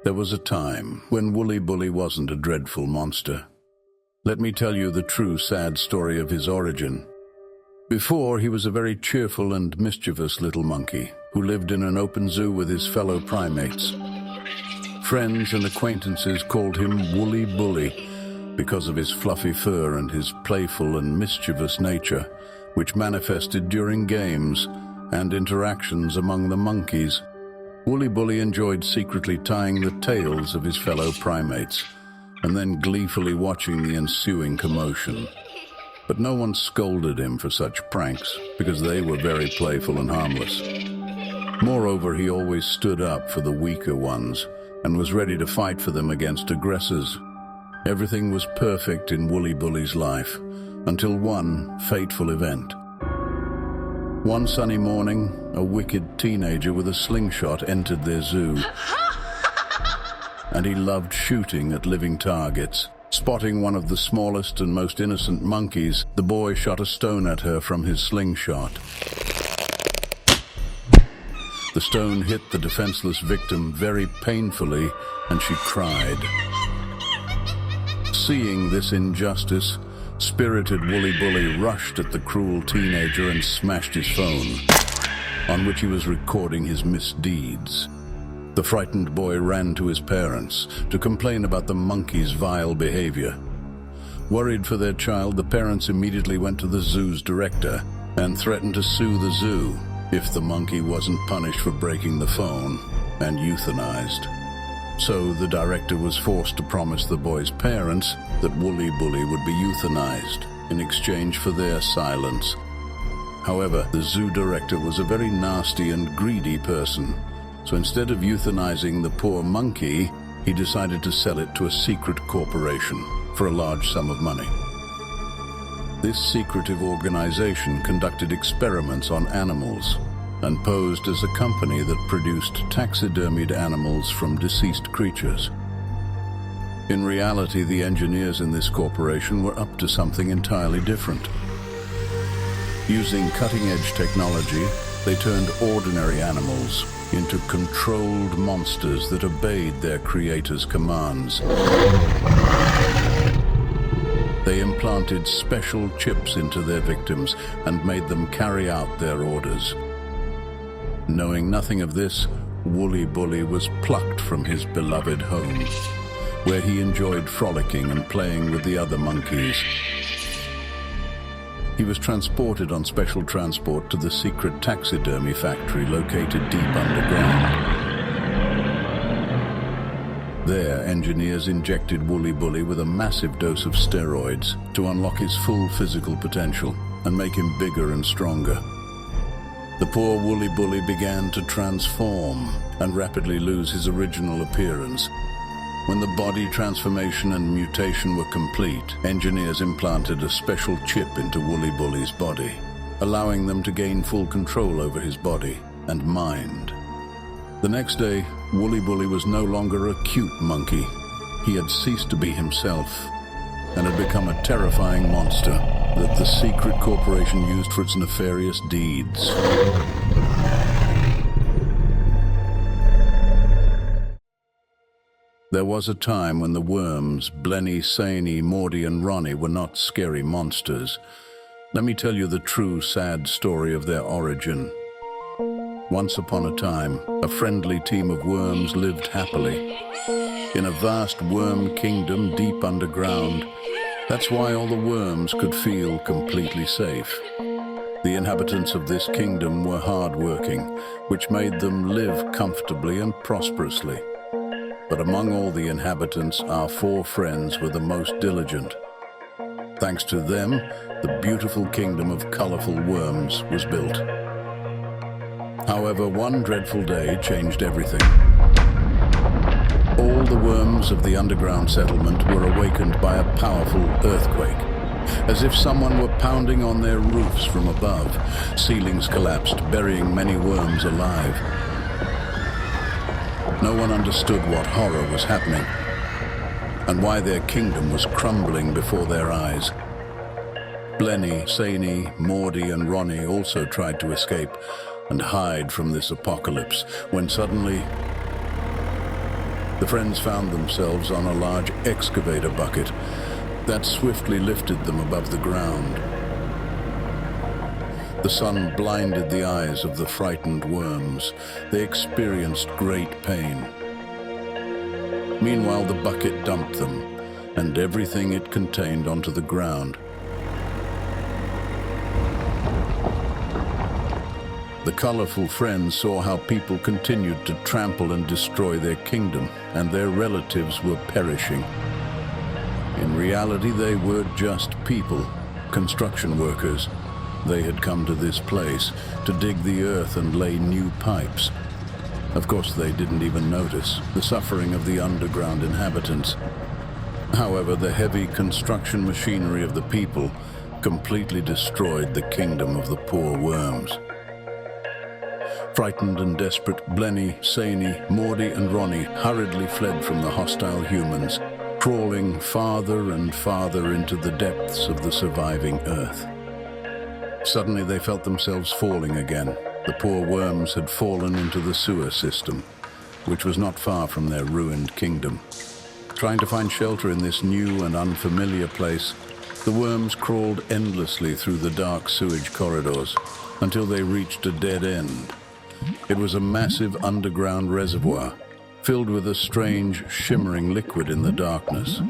There was a time when Woolly Bully wasn't a dreadful monster. Let me tell you the true sad story of his origin. Before, he was a very cheerful and mischievous little monkey who lived in an open zoo with his fellow primates. Friends and acquaintances called him Woolly Bully because of his fluffy fur and his playful and mischievous nature, which manifested during games and interactions among the monkeys. Woolly Bully enjoyed secretly tying the tails of his fellow primates and then gleefully watching the ensuing commotion. But no one scolded him for such pranks because they were very playful and harmless. Moreover, he always stood up for the weaker ones and was ready to fight for them against aggressors. Everything was perfect in Woolly Bully's life until one fateful event. One sunny morning, a wicked teenager with a slingshot entered their zoo, and he loved shooting at living targets. Spotting one of the smallest and most innocent monkeys, the boy shot a stone at her from his slingshot. The stone hit the defenseless victim very painfully, and she cried. Seeing this injustice, spirited Woolly Bully rushed at the cruel teenager and smashed his phone, on which he was recording his misdeeds. The frightened boy ran to his parents to complain about the monkey's vile behavior. Worried for their child, the parents immediately went to the zoo's director and threatened to sue the zoo if the monkey wasn't punished for breaking the phone and euthanized. So the director was forced to promise the boy's parents that Woolly Bully would be euthanized in exchange for their silence. However, the zoo director was a very nasty and greedy person, so instead of euthanizing the poor monkey, he decided to sell it to a secret corporation for a large sum of money. This secretive organization conducted experiments on animals and posed as a company that produced taxidermied animals from deceased creatures. In reality, the engineers in this corporation were up to something entirely different. Using cutting-edge technology, they turned ordinary animals into controlled monsters that obeyed their creator's commands. They implanted special chips into their victims and made them carry out their orders. Knowing nothing of this, Woolly Bully was plucked from his beloved home, where he enjoyed frolicking and playing with the other monkeys. He was transported on special transport to the secret taxidermy factory located deep underground. There, engineers injected Woolly Bully with a massive dose of steroids to unlock his full physical potential and make him bigger and stronger. The poor Woolly Bully began to transform and rapidly lose his original appearance. When the body transformation and mutation were complete, engineers implanted a special chip into Woolly Bully's body, allowing them to gain full control over his body and mind. The next day, Woolly Bully was no longer a cute monkey. He had ceased to be himself and had become a terrifying monster that the secret corporation used for its nefarious deeds. There was a time when the worms, Blenny, Saney, Mordy, and Ronnie were not scary monsters. Let me tell you the true sad story of their origin. Once upon a time, a friendly team of worms lived happily in a vast worm kingdom deep underground. That's why all the worms could feel completely safe. The inhabitants of this kingdom were hard-working, which made them live comfortably and prosperously. But among all the inhabitants, our 4 friends were the most diligent. Thanks to them, the beautiful kingdom of colorful worms was built. However, one dreadful day changed everything. All the worms of the underground settlement were awakened by a powerful earthquake. As if someone were pounding on their roofs from above, ceilings collapsed, burying many worms alive. No one understood what horror was happening and why their kingdom was crumbling before their eyes. Blenny, Saney, Mordy, and Ronnie also tried to escape and hide from this apocalypse, when suddenly The friends found themselves on a large excavator bucket that swiftly lifted them above the ground. The sun blinded the eyes of the frightened worms. They experienced great pain. Meanwhile, the bucket dumped them and everything it contained onto the ground. The colorful friends saw how people continued to trample and destroy their kingdom, and their relatives were perishing. In reality, they were just people, construction workers. They had come to this place to dig the earth and lay new pipes. Of course, they didn't even notice the suffering of the underground inhabitants. However, the heavy construction machinery of the people completely destroyed the kingdom of the poor worms. Frightened and desperate, Blenny, Saini, Mordy, and Ronnie hurriedly fled from the hostile humans, crawling farther and farther into the depths of the surviving earth. Suddenly they felt themselves falling again. The poor worms had fallen into the sewer system, which was not far from their ruined kingdom. Trying to find shelter in this new and unfamiliar place, the worms crawled endlessly through the dark sewage corridors until they reached a dead end. It was a massive underground reservoir, filled with a strange, shimmering liquid in the darkness.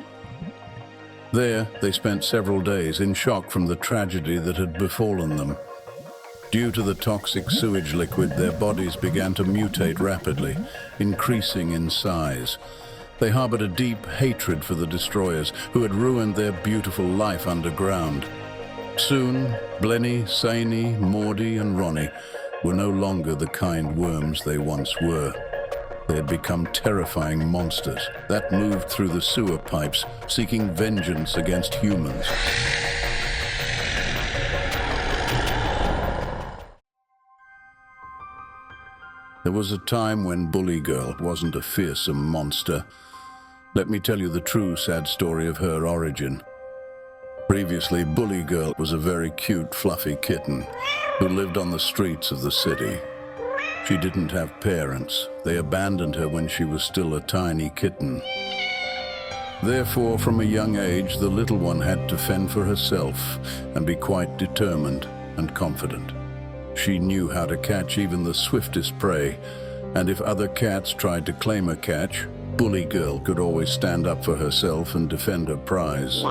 There, they spent several days in shock from the tragedy that had befallen them. Due to the toxic sewage liquid, their bodies began to mutate rapidly, increasing in size. They harbored a deep hatred for the destroyers, who had ruined their beautiful life underground. Soon, Blenny, Saini, Mordy, and Ronnie were no longer the kind worms they once were. They had become terrifying monsters that moved through the sewer pipes, seeking vengeance against humans. There was a time when Bully Girl wasn't a fearsome monster. Let me tell you the true sad story of her origin. Previously, Bully Girl was a very cute, fluffy kitten who lived on the streets of the city. She didn't have parents. They abandoned her when she was still a tiny kitten. Therefore, from a young age, the little one had to fend for herself and be quite determined and confident. She knew how to catch even the swiftest prey, and if other cats tried to claim a catch, Bully Girl could always stand up for herself and defend her prize.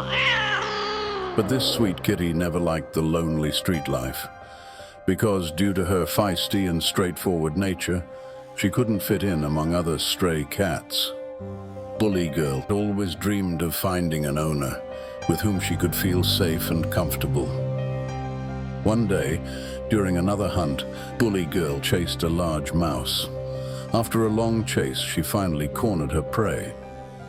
But this sweet kitty never liked the lonely street life, because due to her feisty and straightforward nature, she couldn't fit in among other stray cats. Bully Girl always dreamed of finding an owner with whom she could feel safe and comfortable. One day, during another hunt, Bully Girl chased a large mouse. After a long chase, she finally cornered her prey.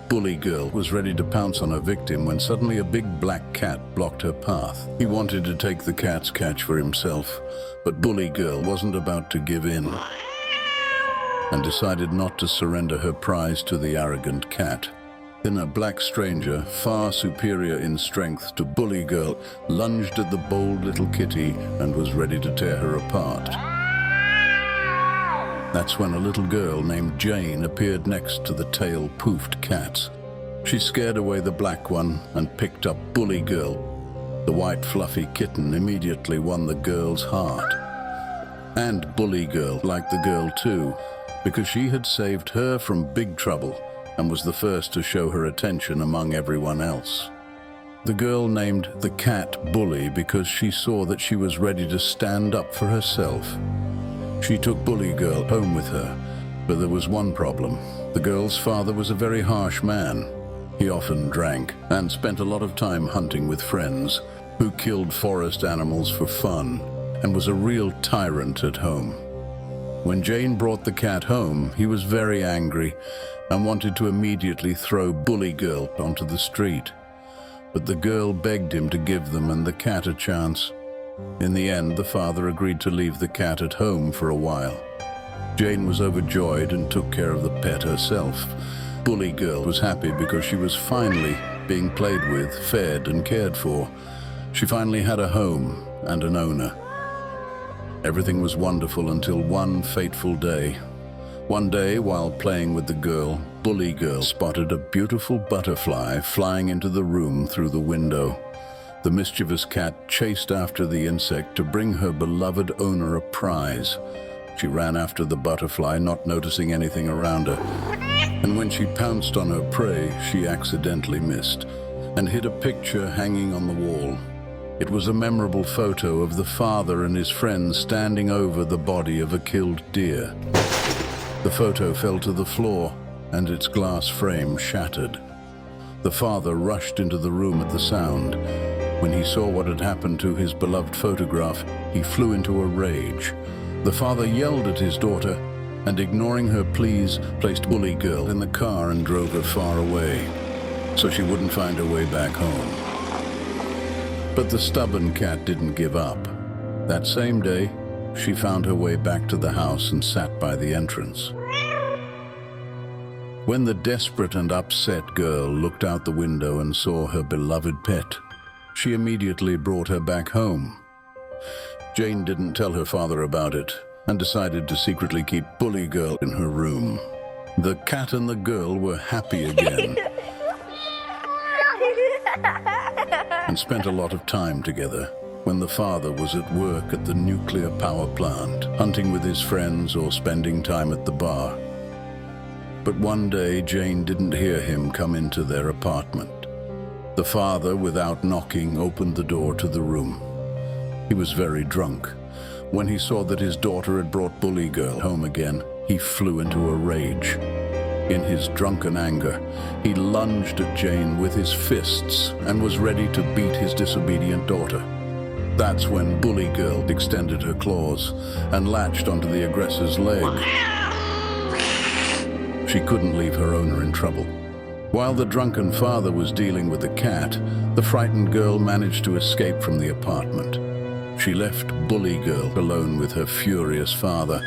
Bully Girl was ready to pounce on her victim when suddenly a big black cat blocked her path. He wanted to take the cat's catch for himself, but Bully Girl wasn't about to give in and decided not to surrender her prize to the arrogant cat. Then a black stranger, far superior in strength to Bully Girl, lunged at the bold little kitty and was ready to tear her apart. That's when a little girl named Jane appeared next to the tail-poofed cats. She scared away the black one and picked up Bully Girl. The white fluffy kitten immediately won the girl's heart. And Bully Girl liked the girl too, because she had saved her from big trouble and was the first to show her attention among everyone else. The girl named the cat Bully because she saw that she was ready to stand up for herself. She took Bully Girl home with her, but there was one problem. The girl's father was a very harsh man. He often drank and spent a lot of time hunting with friends who killed forest animals for fun and was a real tyrant at home. When Jane brought the cat home, he was very angry and wanted to immediately throw Bully Girl onto the street. But the girl begged him to give them and the cat a chance. In the end, the father agreed to leave the cat at home for a while. Jane was overjoyed and took care of the pet herself. Bully Girl was happy because she was finally being played with, fed, and cared for. She finally had a home and an owner. Everything was wonderful until one fateful day. One day, while playing with the girl, Bully Girl spotted a beautiful butterfly flying into the room through the window. The mischievous cat chased after the insect to bring her beloved owner a prize. She ran after the butterfly, not noticing anything around her. And when she pounced on her prey, she accidentally missed and hit a picture hanging on the wall. It was a memorable photo of the father and his friends standing over the body of a killed deer. The photo fell to the floor, and its glass frame shattered. The father rushed into the room at the sound. When he saw what had happened to his beloved photograph, he flew into a rage. The father yelled at his daughter, and ignoring her pleas, placed Bully Girl in the car and drove her far away, so she wouldn't find her way back home. But the stubborn cat didn't give up. That same day, she found her way back to the house and sat by the entrance. When the desperate and upset girl looked out the window and saw her beloved pet, she immediately brought her back home. Jane didn't tell her father about it and decided to secretly keep Bully Girl in her room. The cat and the girl were happy again and spent a lot of time together when the father was at work at the nuclear power plant, hunting with his friends or spending time at the bar. But one day, Jane didn't hear him come into their apartment. The father, without knocking, opened the door to the room. He was very drunk. When he saw that his daughter had brought Bully Girl home again, he flew into a rage. In his drunken anger, he lunged at Jane with his fists and was ready to beat his disobedient daughter. That's when Bully Girl extended her claws and latched onto the aggressor's leg. She couldn't leave her owner in trouble. While the drunken father was dealing with the cat, the frightened girl managed to escape from the apartment. She left Bully Girl alone with her furious father.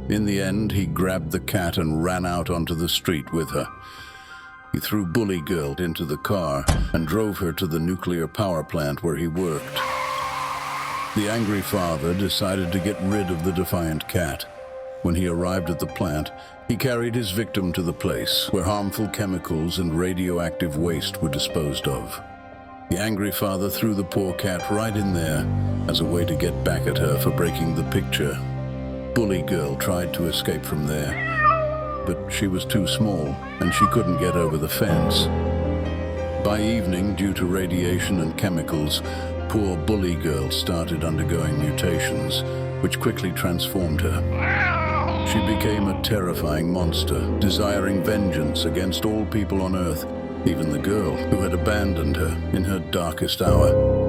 In the end, he grabbed the cat and ran out onto the street with her. He threw Bully Girl into the car and drove her to the nuclear power plant where he worked. The angry father decided to get rid of the defiant cat. When he arrived at the plant, he carried his victim to the place where harmful chemicals and radioactive waste were disposed of. The angry father threw the poor cat right in there as a way to get back at her for breaking the picture. Bully Girl tried to escape from there, but she was too small and she couldn't get over the fence. By evening, due to radiation and chemicals, poor Bully Girl started undergoing mutations, which quickly transformed her. She became a terrifying monster, desiring vengeance against all people on Earth, even the girl who had abandoned her in her darkest hour.